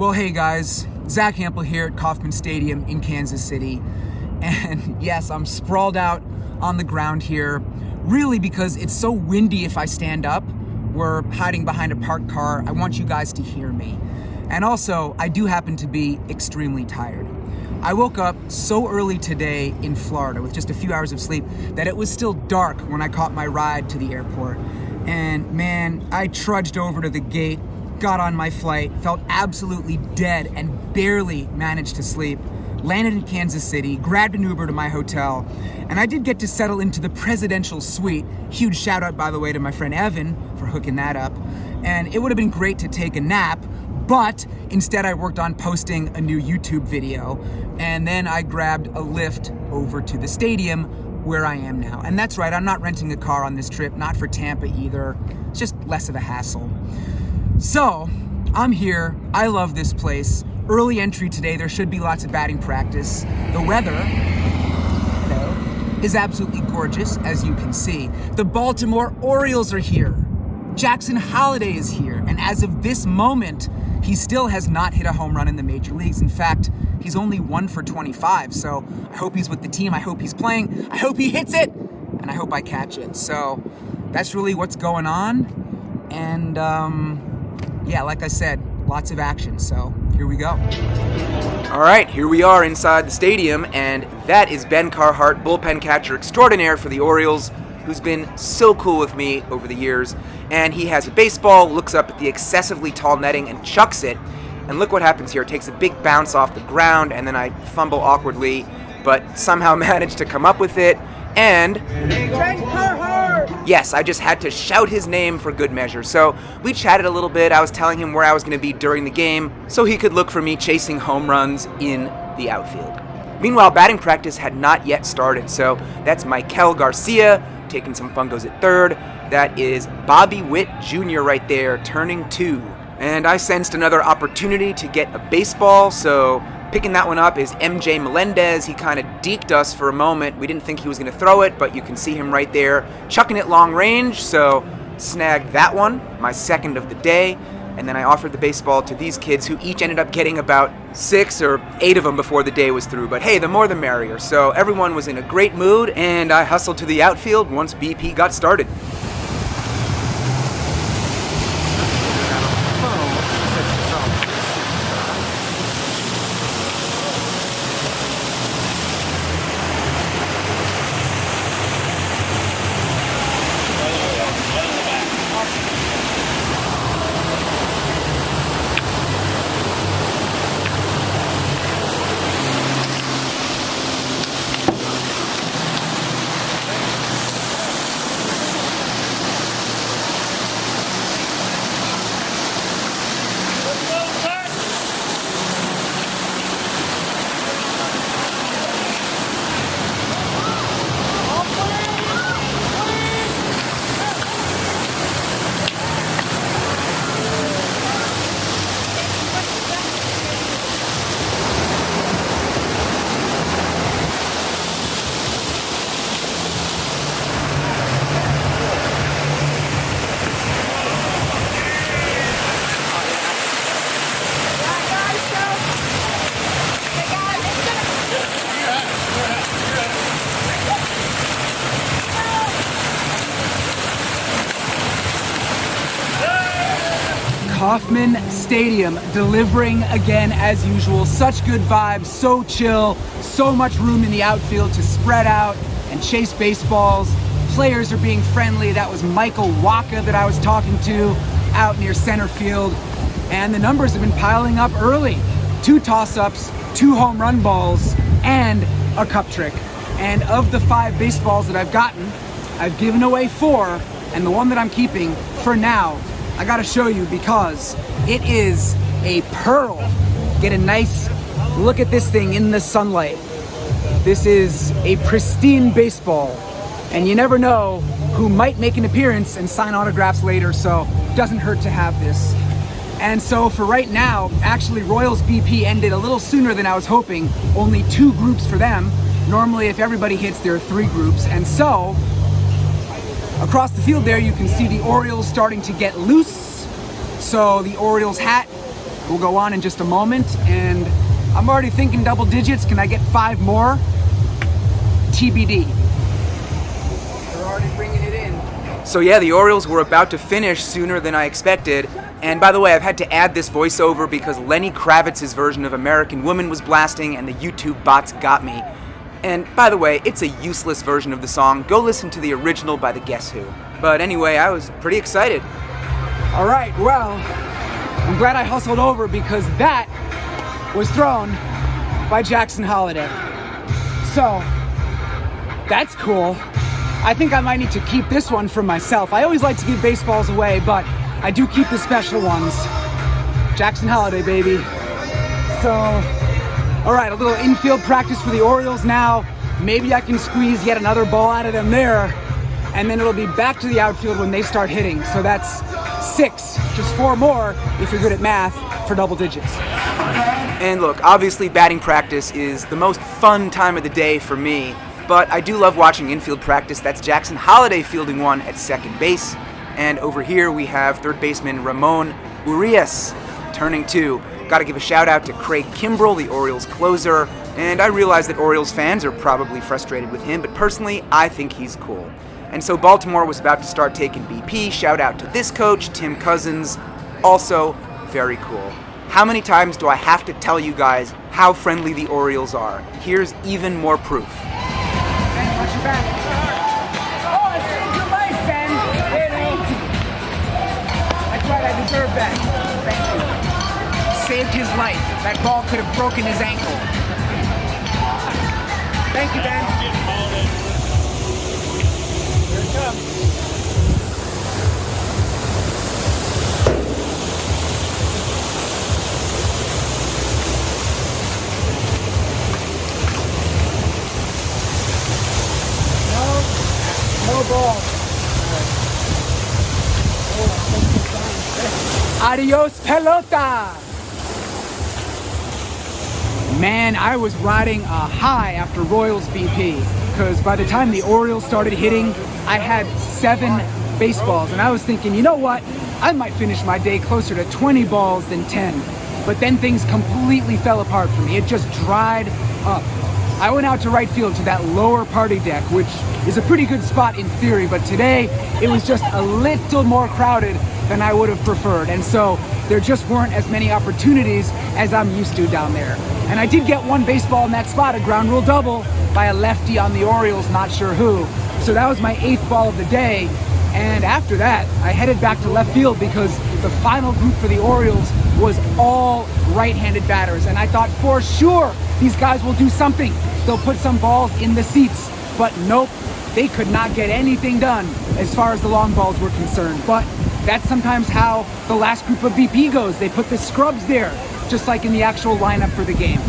Well, hey guys, Zack Hample here at Kauffman Stadium in Kansas City. And yes, I'm sprawled out on the ground here, really because it's so windy if I stand up. We're hiding behind a parked car. I want you guys to hear me. And also, I do happen to be extremely tired. I woke up so early today in Florida with just a few hours of sleep that it was still dark when I caught my ride to the airport. And man, I trudged over to the gate, got on my flight, felt absolutely dead and barely managed to sleep, landed in Kansas City, grabbed an Uber to my hotel, and I did get to settle into the presidential suite. Huge shout out, by the way, to my friend Evan for hooking that up. And it would have been great to take a nap, but instead I worked on posting a new YouTube video, and then I grabbed a lift over to the stadium where I am now. And that's right, I'm not renting a car on this trip, not for Tampa either. It's just less of a hassle. So, I'm here, I love this place. Early entry today, there should be lots of batting practice. The weather, is absolutely gorgeous, as you can see. The Baltimore Orioles are here. Jackson Holliday is here, and as of this moment, he still has not hit a home run in the major leagues. In fact, he's only 1 for 25, so I hope he's with the team, I hope he's playing, I hope he hits it, and I hope I catch it. So, that's really what's going on, and yeah, like I said, lots of action, so here we go. All right, here we are inside the stadium, and that is Ben Carhart, bullpen catcher extraordinaire for the Orioles, who's been so cool with me over the years. And he has a baseball, looks up at the excessively tall netting and chucks it. And look what happens here. It takes a big bounce off the ground, and then I fumble awkwardly, but somehow managed to come up with it. And Ben Carhart! Yes, I just had to shout his name for good measure. So we chatted a little bit. I was telling him where I was going to be during the game so he could look for me chasing home runs in the outfield. Meanwhile, batting practice had not yet started, so that's Michael Garcia taking some fungos at third. That is Bobby Witt Jr. right there, turning 2. And I sensed another opportunity to get a baseball, so picking that one up is MJ Melendez. He kind of deked us for a moment. We didn't think he was going to throw it, but you can see him right there chucking it long range, so snagged that one, my second of the day. And then I offered the baseball to these kids who each ended up getting about 6 or 8 of them before the day was through. But hey, the more the merrier. So everyone was in a great mood, and I hustled to the outfield once BP got started. Kauffman Stadium delivering again as usual. Such good vibes, so chill, so much room in the outfield to spread out and chase baseballs. Players are being friendly. That was Michael Wacha that I was talking to out near center field. And the numbers have been piling up early. 2 toss-ups, 2 home run balls, and a cup trick. And of the 5 baseballs that I've gotten, I've given away 4, and the one that I'm keeping for now, I gotta show you because it is a pearl. Get a nice look at this thing in the sunlight. This is a pristine baseball, and you never know who might make an appearance and sign autographs later, so it doesn't hurt to have this. And so for right now, actually Royals BP ended a little sooner than I was hoping. Only 2 groups for them. Normally if everybody hits, there are 3 groups. And so across the field there, you can see the Orioles starting to get loose. So the Orioles hat will go on in just a moment, and I'm already thinking double digits. Can I get 5 more? TBD. They're already bringing it in. So yeah, the Orioles were about to finish sooner than I expected. And by the way, I've had to add this voiceover because Lenny Kravitz's version of American Woman was blasting and the YouTube bots got me. And by the way, it's a useless version of the song. Go listen to the original by the Guess Who. But anyway, I was pretty excited. All right, well, I'm glad I hustled over because that was thrown by Jackson Holliday. So, that's cool. I think I might need to keep this one for myself. I always like to give baseballs away, but I do keep the special ones. Jackson Holliday, baby. So, all right, a little infield practice for the Orioles now. Maybe I can squeeze yet another ball out of them there, and then it'll be back to the outfield when they start hitting. So that's 6, just 4 more if you're good at math for double digits. And look, obviously batting practice is the most fun time of the day for me, but I do love watching infield practice. That's Jackson Holliday fielding one at second base. And over here we have third baseman Ramon Urias turning 2. Gotta give a shout out to Craig Kimbrell, the Orioles closer. And I realize that Orioles fans are probably frustrated with him, but personally, I think he's cool. And so Baltimore was about to start taking BP. Shout out to this coach, Tim Cousins. Also, very cool. How many times do I have to tell you guys how friendly the Orioles are? Here's even more proof. Ben, watch your back. Oh, I saved your life, Ben. That's right, I deserve that. Thank you. Saved his life. That ball could have broken his ankle. Thank you, Ben. Here it comes. No ball. Adios, pelota. Man, I was riding a high after Royals BP because by the time the Orioles started hitting, I had 7 baseballs, and I was thinking, you know what? I might finish my day closer to 20 balls than 10. But then things completely fell apart for me. It just dried up. I went out to right field to that lower party deck, which is a pretty good spot in theory, but today it was just a little more crowded than I would have preferred, and so there just weren't as many opportunities as I'm used to down there. And I did get 1 baseball in that spot, a ground rule double by a lefty on the Orioles, not sure who. So that was my 8th ball of the day, and after that, I headed back to left field because the final group for the Orioles was all right-handed batters, and I thought for sure these guys will do something. They'll put some balls in the seats, but nope, they could not get anything done as far as the long balls were concerned. But that's sometimes how the last group of BP goes. They put the scrubs there, just like in the actual lineup for the game,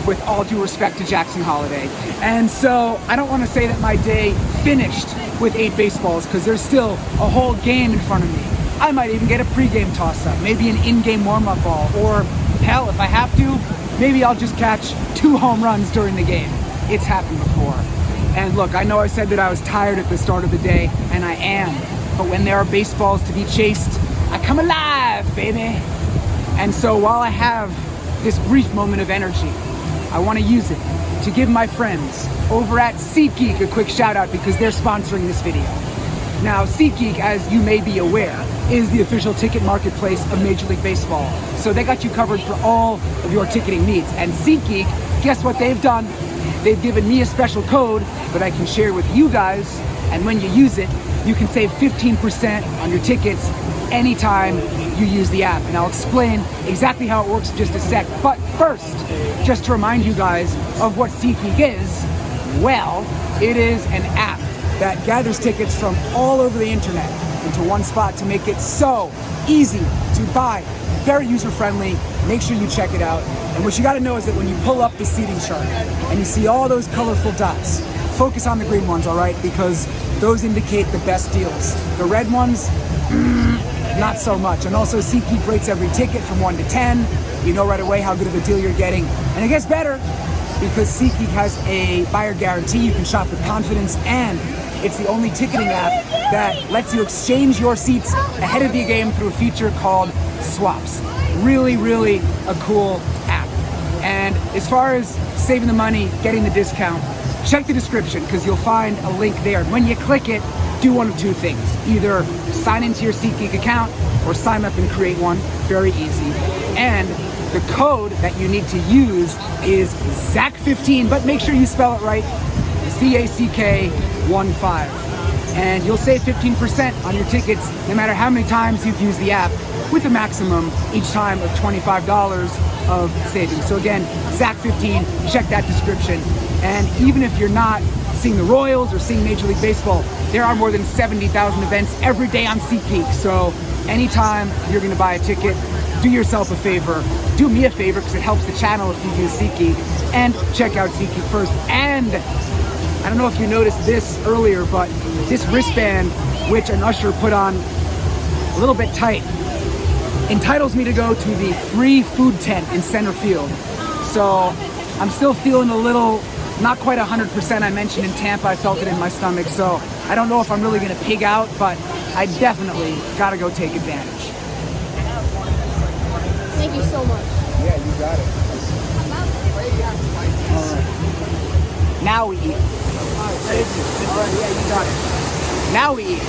with all due respect to Jackson Holliday. And so I don't want to say that my day finished with 8 baseballs because there's still a whole game in front of me. I might even get a pregame toss-up, maybe an in-game warm-up ball, or hell, if I have to, maybe I'll just catch 2 home runs during the game. It's happened before. And look, I know I said that I was tired at the start of the day, and I am. But when there are baseballs to be chased, I come alive, baby. And so while I have this brief moment of energy, I want to use it to give my friends over at SeatGeek a quick shout out because they're sponsoring this video. Now, SeatGeek, as you may be aware, is the official ticket marketplace of Major League Baseball. So they got you covered for all of your ticketing needs. And SeatGeek, guess what they've done? They've given me a special code that I can share with you guys. And when you use it, you can save 15% on your tickets anytime you use the app. And I'll explain exactly how it works in just a sec. But first, just to remind you guys of what SeatGeek is, well, it is an app that gathers tickets from all over the internet into one spot to make it so easy to buy. Very user-friendly. Make sure you check it out. And what you gotta know is that when you pull up the seating chart and you see all those colorful dots, focus on the green ones, all right? Because those indicate the best deals. The red ones, not so much. And also SeatGeek rates every ticket from 1 to 10. You know right away how good of a deal you're getting. And it gets better because SeatGeek has a buyer guarantee. You can shop with confidence, and it's the only ticketing app that lets you exchange your seats ahead of the game through a feature called swaps. Really, really a cool app. And as far as saving the money, getting the discount, check the description because you'll find a link there. When you click it, do one of two things. Either sign into your SeatGeek account or sign up and create one. Very easy. And the code that you need to use is Zack15, but make sure you spell it right. ZACK15. And you'll save 15% on your tickets no matter how many times you've used the app, with a maximum each time of $25 of savings. So again, Zack15, check that description. And even if you're not seeing the Royals or seeing Major League Baseball, there are more than 70,000 events every day on SeatGeek. So anytime you're gonna buy a ticket, do yourself a favor, do me a favor because it helps the channel if you use SeatGeek, and check out SeatGeek first. And I don't know if you noticed this earlier, but this wristband, which an usher put on a little bit tight, entitles me to go to the free food tent in center field. So I'm still feeling a little, not quite 100%. I mentioned in Tampa, I felt it in my stomach. So I don't know if I'm really gonna pig out, but I definitely gotta go take advantage. Thank you so much. Yeah, you got it. All right. Now we eat. All right, yeah, you got it. Now we eat.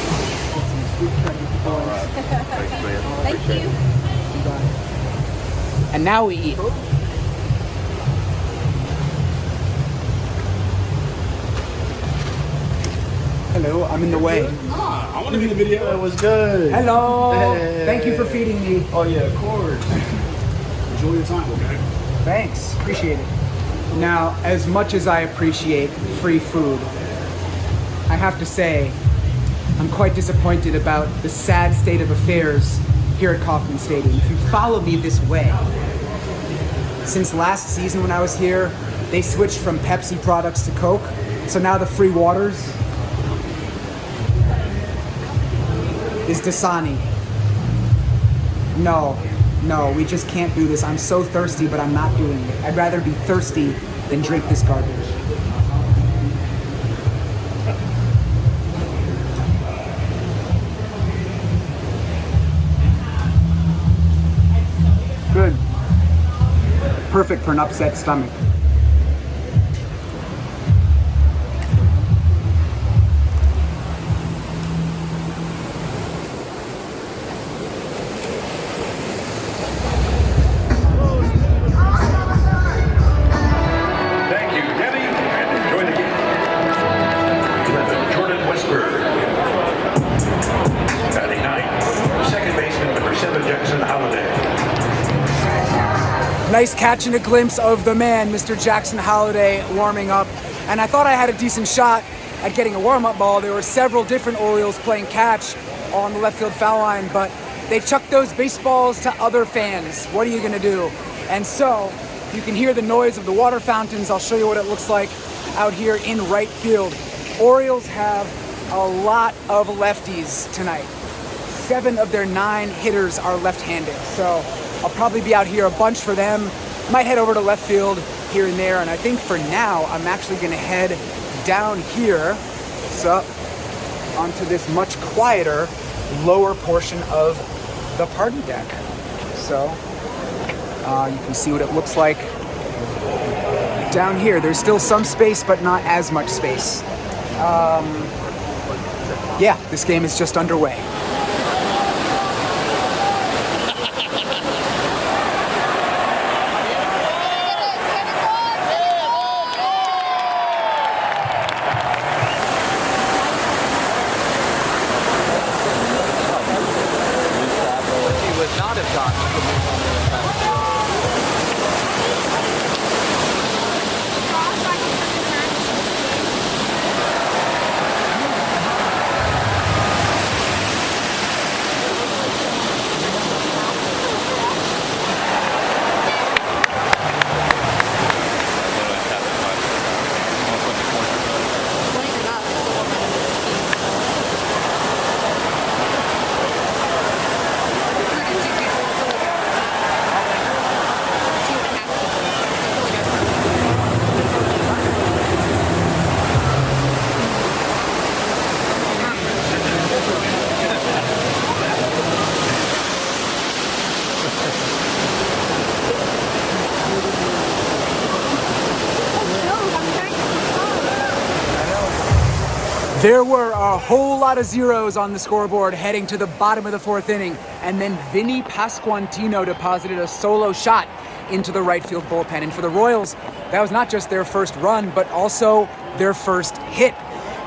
Thank you. And now we eat. Hello, I'm in the way. I want to be in the video. It was good. Hello. Hey. Thank you for feeding me. Oh yeah, of course. Enjoy your time, okay? Thanks, appreciate it. Now, as much as I appreciate free food, I have to say, I'm quite disappointed about the sad state of affairs here at Kauffman Stadium. If you follow me this way, since last season when I was here, they switched from Pepsi products to Coke. So now the free waters is Dasani. No, we just can't do this. I'm so thirsty, but I'm not doing it. I'd rather be thirsty than drink this garbage. Good. Perfect for an upset stomach. Jackson Holliday. Nice catching a glimpse of the man, Mr. Jackson Holliday, warming up. And I thought I had a decent shot at getting a warm-up ball. There were several different Orioles playing catch on the left field foul line, but they chucked those baseballs to other fans. What are you gonna do? And so you can hear the noise of the water fountains. I'll show you what it looks like out here in right field. Orioles have a lot of lefties tonight. 7 of their 9 hitters are left-handed, so I'll probably be out here a bunch for them. Might head over to left field here and there, and I think for now I'm actually gonna head down here, so onto this much quieter lower portion of the party deck. So you can see what it looks like down here. There's still some space, but not as much space. Yeah, this game is just underway. There were a whole lot of zeros on the scoreboard heading to the bottom of the 4th inning, and then Vinnie Pasquantino deposited a solo shot into the right field bullpen. And for the Royals, that was not just their first run, but also their first hit.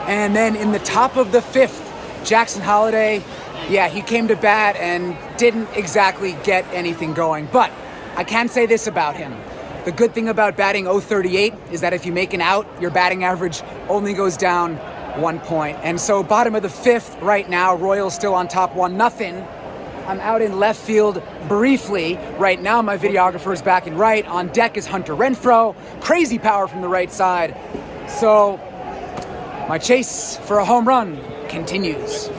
And then in the top of the 5th, Jackson Holliday, yeah, he came to bat and didn't exactly get anything going. But I can say this about him. The good thing about batting .038 is that if you make an out, your batting average only goes down 1 point. And so bottom of the 5th right now, Royals still on top 1-0. I'm out in left field briefly. Right now, my videographer is back in right. On deck is Hunter Renfroe. Crazy power from the right side. So my chase for a home run continues.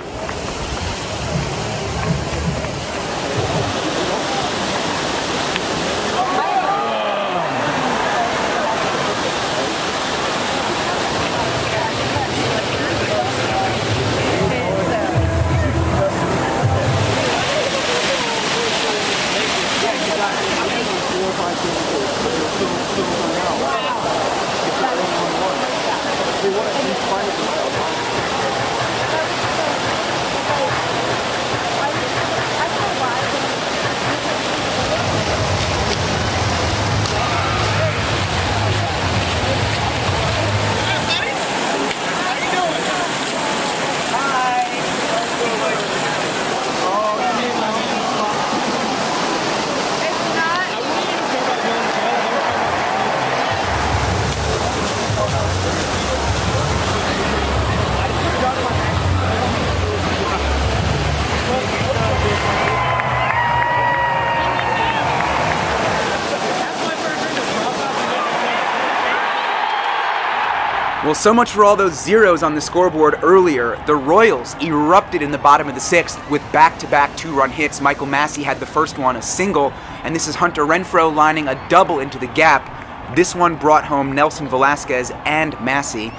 Well, so much for all those zeros on the scoreboard earlier. The Royals erupted in the bottom of the 6th with back-to-back 2-run hits. Michael Massey had the first one, a single, and this is Hunter Renfroe lining a double into the gap. This one brought home Nelson Velasquez and Massey.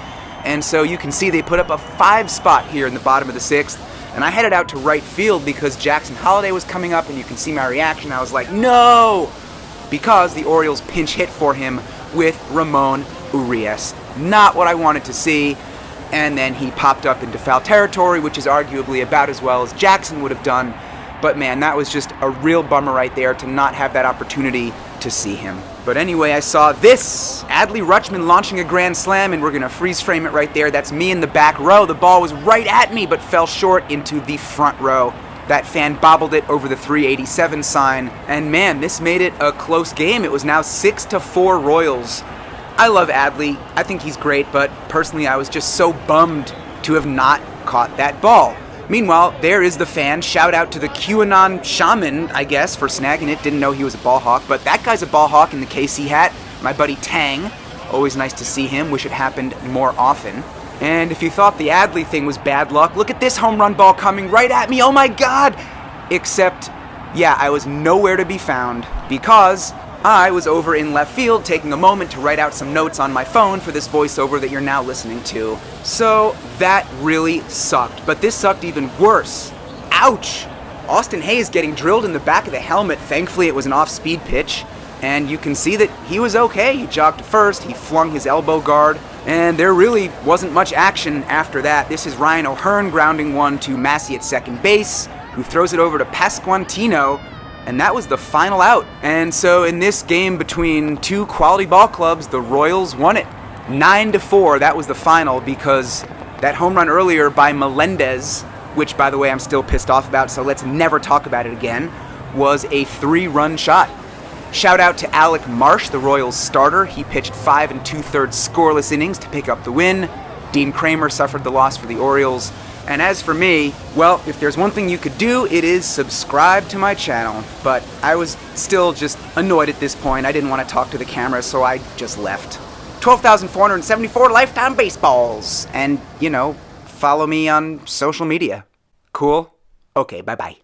And so you can see they put up a 5 spot here in the bottom of the 6th. And I headed out to right field because Jackson Holliday was coming up, and you can see my reaction. I was like, no! Because the Orioles pinch hit for him with Ramon Urias. Not what I wanted to see. And then he popped up into foul territory, which is arguably about as well as Jackson would have done. But man, that was just a real bummer right there to not have that opportunity to see him. But anyway, I saw this. Adley Rutschman launching a grand slam, and we're going to freeze frame it right there. That's me in the back row. The ball was right at me, but fell short into the front row. That fan bobbled it over the 387 sign. And man, this made it a close game. It was now 6-4 Royals. I love Adley. I think he's great, but personally I was just so bummed to have not caught that ball. Meanwhile, there is the fan. Shout out to the QAnon shaman, I guess, for snagging it. Didn't know he was a ball hawk, but that guy's a ball hawk in the KC hat. My buddy Tang. Always nice to see him. Wish it happened more often. And if you thought the Adley thing was bad luck, look at this home run ball coming right at me. Oh my God! Except, yeah, I was nowhere to be found because I was over in left field taking a moment to write out some notes on my phone for this voiceover that you're now listening to. So that really sucked, but this sucked even worse. Ouch! Austin Hayes getting drilled in the back of the helmet. Thankfully it was an off-speed pitch, and you can see that he was okay. He jogged to first, he flung his elbow guard, and there really wasn't much action after that. This is Ryan O'Hearn grounding one to Massey at second base, who throws it over to Pasquantino, and that was the final out. And so in this game between two quality ball clubs, the Royals won it. 9-4, that was the final, because that home run earlier by Melendez, which by the way I'm still pissed off about, so let's never talk about it again, was a 3-run shot. Shout out to Alec Marsh, the Royals starter. He pitched 5 2/3 scoreless innings to pick up the win. Dean Kramer suffered the loss for the Orioles. And as for me, well, if there's one thing you could do, it is subscribe to my channel. But I was still just annoyed at this point. I didn't want to talk to the camera, so I just left. 12,474 lifetime baseballs. And, you know, follow me on social media. Cool? Okay, bye-bye.